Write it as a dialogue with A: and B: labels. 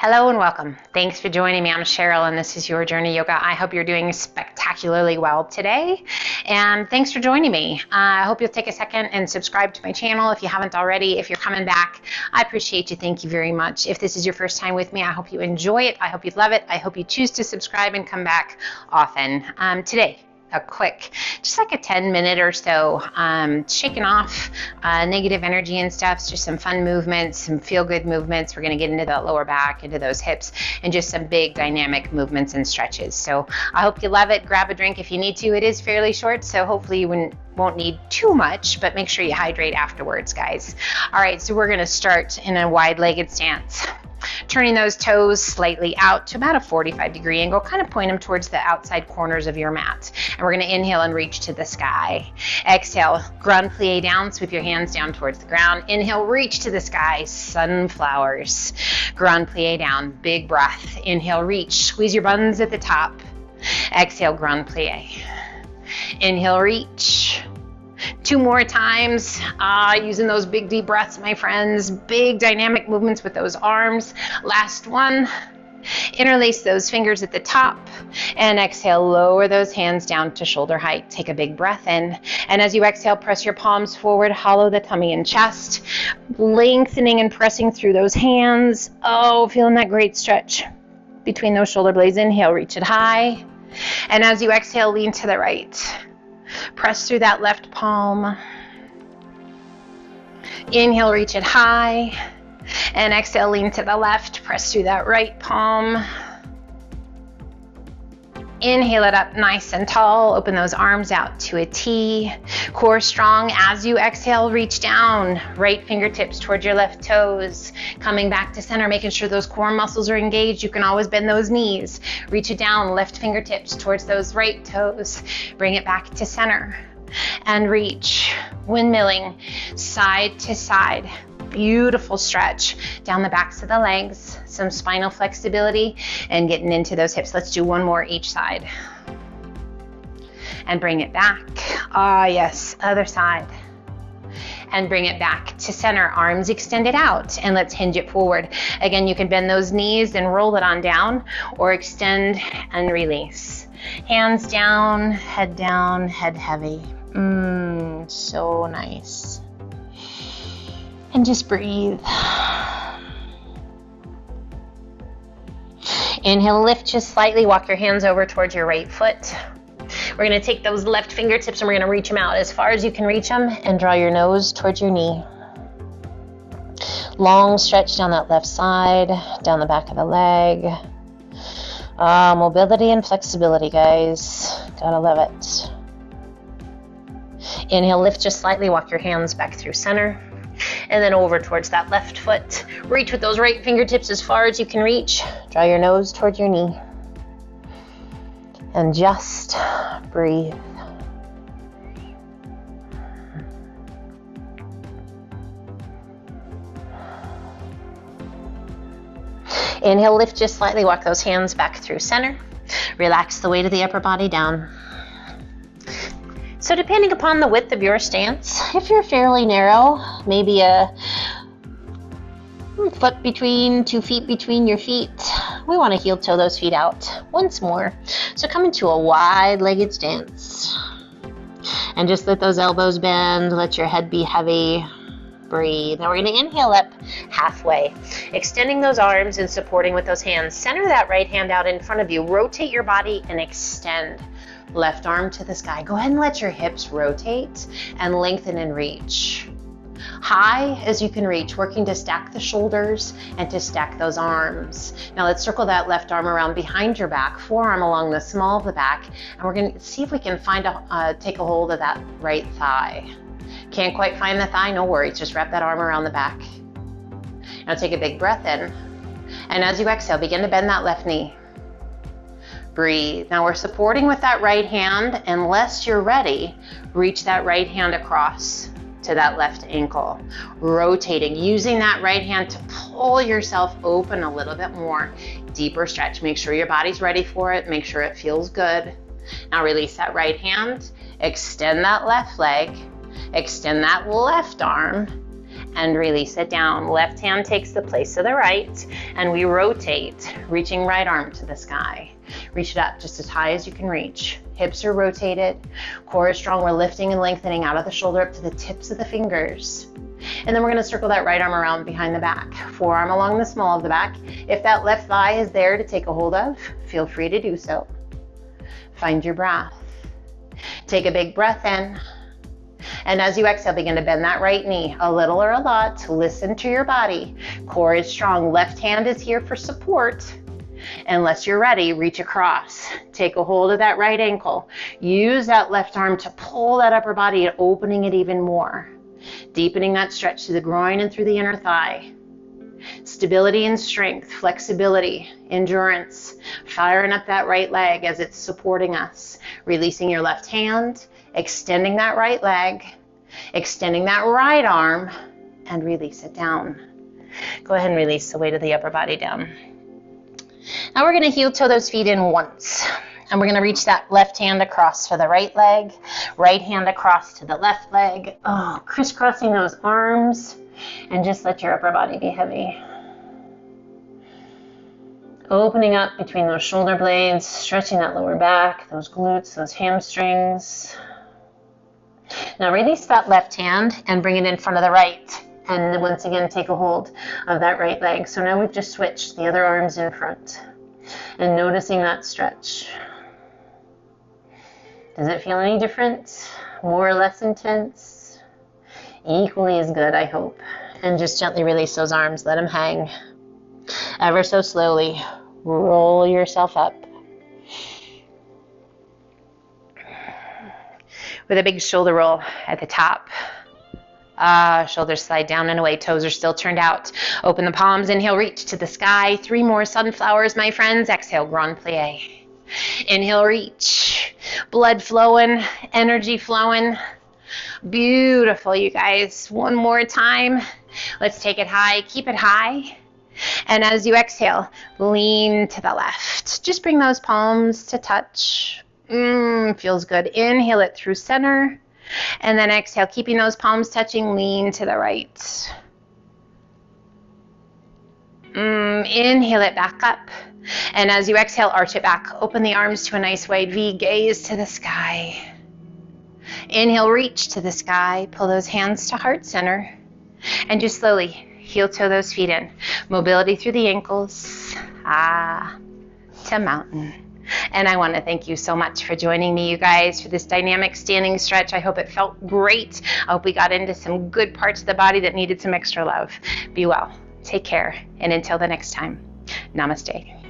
A: Hello and welcome. Thanks for joining me. I'm Cheryl and this is Your Journey Yoga. I hope you're doing spectacularly well today. And thanks for joining me. I hope you'll take a second and subscribe to my channel if you haven't already. If you're coming back, I appreciate you. Thank you very much. If this is your first time with me, I hope you enjoy it. I hope you love it. I hope you choose to subscribe and come back often. Today, a quick, just like a 10-minute or so, shaking off negative energy and stuff. It's just some fun movements, some feel-good movements. We're going to get into that lower back, into those hips, and just some big dynamic movements and stretches. So I hope you love it. Grab a drink if you need to. It is fairly short, so hopefully you won't need too much, but make sure you hydrate afterwards, guys. All right, so we're going to start in a wide-legged stance. Turning those toes slightly out to about a 45-degree angle, kind of point them towards the outside corners of your mat. And we're going to inhale and reach to the sky. Exhale, grand plie down, sweep your hands down towards the ground. Inhale, reach to the sky, sunflowers. Grand plie down, big breath. Inhale, reach, squeeze your buns at the top. Exhale, grand plie. Inhale, reach. 2 more times, using those big deep breaths, my friends. Big dynamic movements with those arms. Last one. Interlace those fingers at the top and exhale, lower those hands down to shoulder height. Take a big breath in. And as you exhale, press your palms forward, hollow the tummy and chest, lengthening and pressing through those hands. Oh, feeling that great stretch between those shoulder blades. Inhale, reach it high. And as you exhale, lean to the right. Press through that left palm. Inhale, reach it high. And exhale, lean to the left. Press through that right palm. Inhale it up nice and tall. Open those arms out to a T. Core strong. As you exhale, reach down. Right fingertips towards your left toes. Coming back to center, making sure those core muscles are engaged. You can always bend those knees. Reach it down. Left fingertips towards those right toes. Bring it back to center. And reach. Windmilling side to side. Beautiful stretch down the backs of the legs, some spinal flexibility, and getting into those hips. Let's do one more each side. And bring it back. Ah, yes, other side. And bring it back to center, arms extended out, and let's hinge it forward. Again, you can bend those knees and roll it on down, or extend and release. Hands down, head heavy. So nice. And just breathe. Inhale, lift just slightly. Walk your hands over towards your right foot. We're going to take those left fingertips and we're going to reach them out as far as you can reach them and draw your nose towards your knee. Long stretch down that left side, down the back of the leg. Mobility and flexibility, guys. Gotta love it. Inhale, lift just slightly. Walk your hands back through center. And then over towards that left foot. Reach with those right fingertips as far as you can reach. Draw your nose towards your knee. And just breathe. Inhale, lift just slightly. Walk those hands back through center. Relax the weight of the upper body down. So depending upon the width of your stance, if you're fairly narrow, maybe a foot between, 2 feet between your feet, we want to heel toe those feet out once more. So come into a wide-legged stance. And just let those elbows bend, let your head be heavy. Breathe. Now we're going to inhale up halfway, extending those arms and supporting with those hands. Center that right hand out in front of you. Rotate your body and extend. Left arm to the sky. Go ahead and let your hips rotate and lengthen and reach. High as you can reach, working to stack the shoulders and to stack those arms. Now let's circle that left arm around behind your back, forearm along the small of the back, and we're going to see if we can find take a hold of that right thigh. Can't quite find the thigh? No worries, just wrap that arm around the back. Now take a big breath in, and as you exhale, begin to bend that left knee. Breathe. Now we're supporting with that right hand. Unless you're ready, reach that right hand across to that left ankle. Rotating, using that right hand to pull yourself open a little bit more. Deeper stretch. Make sure your body's ready for it. Make sure it feels good. Now release that right hand. Extend that left leg. Extend that left arm. and release it down. Left hand takes the place of the right, and we rotate, reaching right arm to the sky. Reach it up just as high as you can reach. Hips are rotated, core is strong. We're lifting and lengthening out of the shoulder up to the tips of the fingers. And then we're gonna circle that right arm around behind the back. Forearm along the small of the back. If that left thigh is there to take a hold of, feel free to do so. Find your breath. Take a big breath in. And as you exhale, begin to bend that right knee, a little or a lot. Listen to your body. Core is strong. Left hand is here for support. Unless you're ready, reach across. Take a hold of that right ankle. Use that left arm to pull that upper body, opening it even more. Deepening that stretch to the groin and through the inner thigh. Stability and strength, flexibility, endurance. Firing up that right leg as it's supporting us. Releasing your left hand, extending that right leg, extending that right arm, and release it down. Go ahead and release the weight of the upper body down. Now we're going to heel toe those feet in once. And we're going to reach that left hand across for the right leg, right hand across to the left leg. Oh, crisscrossing those arms, and just let your upper body be heavy. Opening up between those shoulder blades, stretching that lower back, those glutes, those hamstrings. Now release that left hand and bring it in front of the right. And once again, take a hold of that right leg. So now we've just switched the other arms in front. And noticing that stretch. Does it feel any different? More or less intense? Equally as good, I hope. And just gently release those arms. Let them hang. Ever so slowly, roll yourself up. With a big shoulder roll at the top. Shoulders slide down and away. Toes are still turned out. Open the palms. Inhale, reach to the sky. 3 more sunflowers, my friends. Exhale, grand plie. Inhale, reach. Blood flowing, energy flowing. Beautiful, you guys. One more time. Let's take it high. Keep it high. And as you exhale, lean to the left. Just bring those palms to touch. Feels good. Inhale it through center. And then exhale, keeping those palms touching, lean to the right. Inhale it back up. And as you exhale, arch it back. Open the arms to a nice wide V. Gaze to the sky. Inhale, reach to the sky. Pull those hands to heart center. And just slowly heel toe those feet in. Mobility through the ankles. To mountain. And I want to thank you so much for joining me, you guys, for this dynamic standing stretch. I hope it felt great. I hope we got into some good parts of the body that needed some extra love. Be well. Take care. And until the next time, namaste.